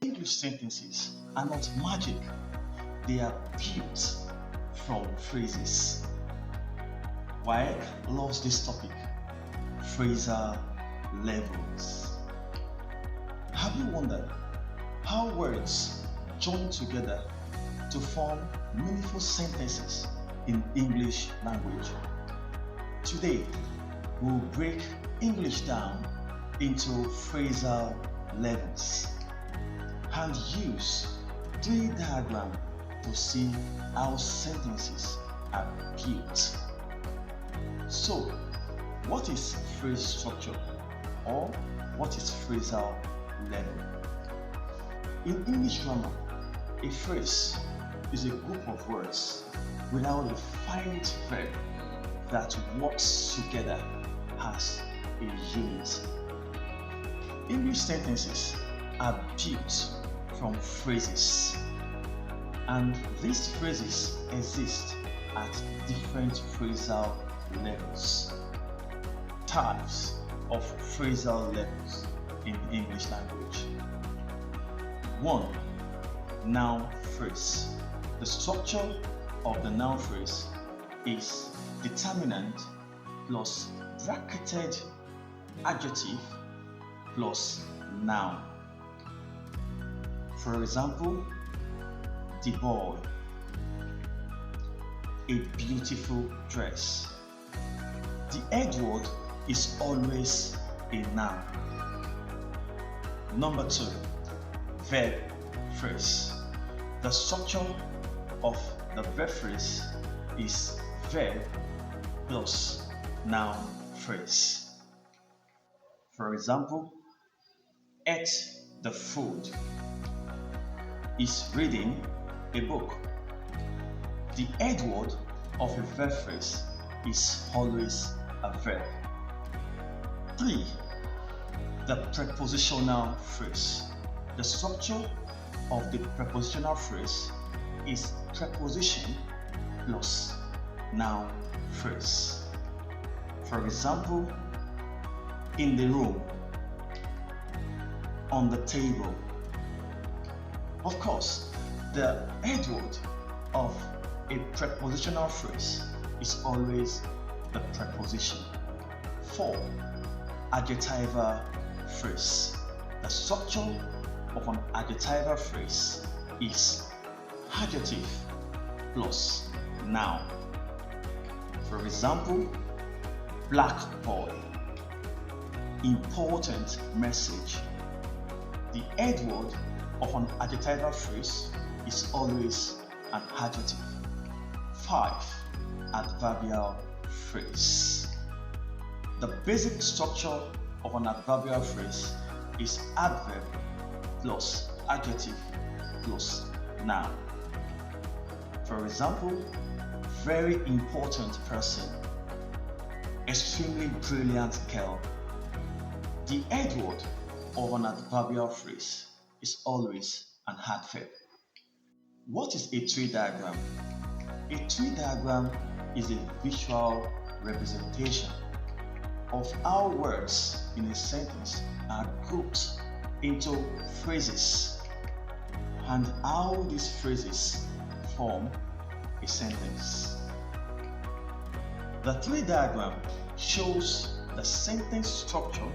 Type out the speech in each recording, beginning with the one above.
English sentences are not magic, they are built from phrases. Why loves this topic? Phrasal levels. Have you wondered how words join together to form meaningful sentences in English language? Today, we'll break English down into phrasal levels and use three diagrams to see how sentences are built. So, what is phrase structure or what is phrasal level? In English grammar, a phrase is a group of words without a finite verb that works together as a unit. English sentences are built from phrases, and these phrases exist at different phrasal levels. Types of phrasal levels in the English language. 1. Noun phrase. The structure of the noun phrase is determinant plus bracketed adjective plus noun. For example, the boy, a beautiful dress. The head word is always a noun. Number 2, verb phrase. The structure of the verb phrase is verb plus noun phrase. For example, ate the food, is reading a book. The head word of a verb phrase is always a verb. 3. The prepositional phrase. The structure of the prepositional phrase is preposition plus noun phrase. For example, in the room, on the table. Of course, the head word of a prepositional phrase is always the preposition. 4. Adjectival phrase. The structure of an adjectival phrase is adjective plus noun. For example, black boy, important message. The head word of an adjectival phrase is always an adjective. 5. Adverbial phrase. The basic structure of an adverbial phrase is adverb plus adjective plus noun. For example, very important person, extremely brilliant girl. The head word of an adverbial phrase is always an adverb. What is a tree diagram? A tree diagram is a visual representation of how words in a sentence are grouped into phrases and how these phrases form a sentence. The tree diagram shows the sentence structure,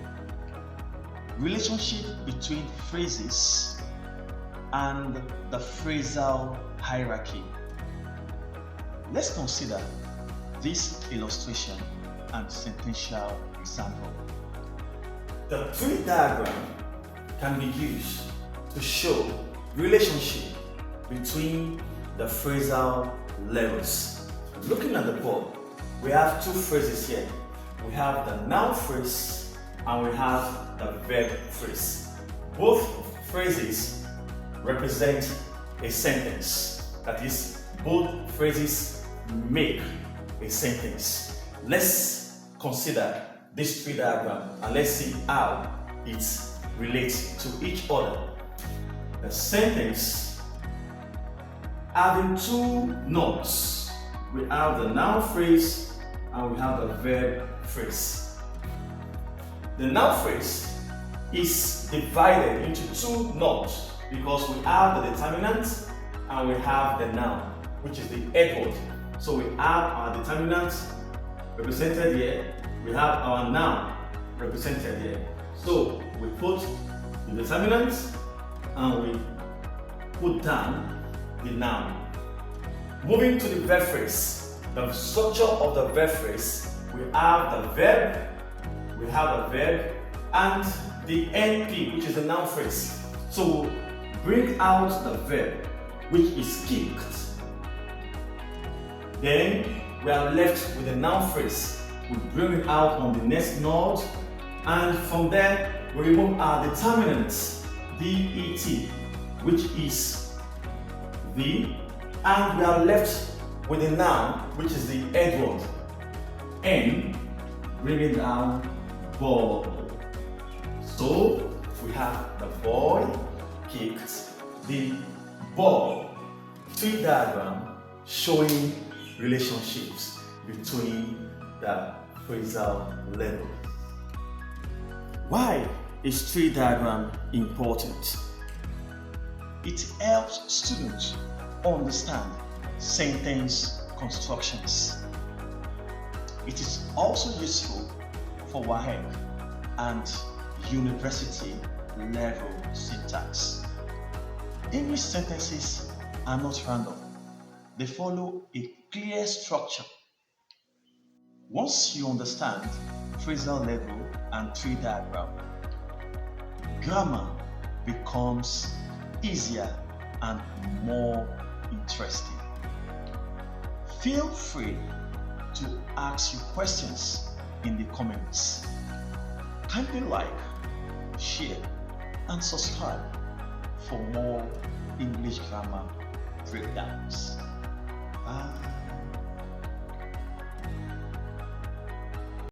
relationship between phrases, and the phrasal hierarchy. Let's consider this illustration and sentential example. The tree diagram can be used to show relationship between the phrasal levels. Looking at the board, we have two phrases here. We have the noun phrase and we have the verb phrase. Both phrases represent a sentence. That is, both phrases make a sentence. Let's consider this tree diagram and let's see how it relates to each other. The sentence having two nouns. We have the noun phrase and we have the verb phrase. The noun phrase is divided into two nouns because we have the determinant and we have the noun, which is the head word. So we have our determinant represented here, we have our noun represented here. So we put the determinant and we put down the noun. Moving to the verb phrase, the structure of the verb phrase, we have the verb, and the NP, which is the noun phrase. So we'll bring out the verb, which is kicked. Then we are left with the noun phrase. We bring it out on the next node, and from there we remove our determinant, det, which is the, and we are left with the noun, which is the head word, n, bringing down ball. So we have the boy kicked the ball. Tree diagram showing relationships between the phrasal levels. Why is tree diagram important? It helps students understand sentence constructions. It is also useful for WAEC and university level syntax. English sentences are not random. They follow a clear structure. Once you understand phrasal level and tree diagram, grammar becomes easier and more interesting. Feel free to ask your questions in the comments. Kindly like, share, and subscribe for more English grammar breakdowns.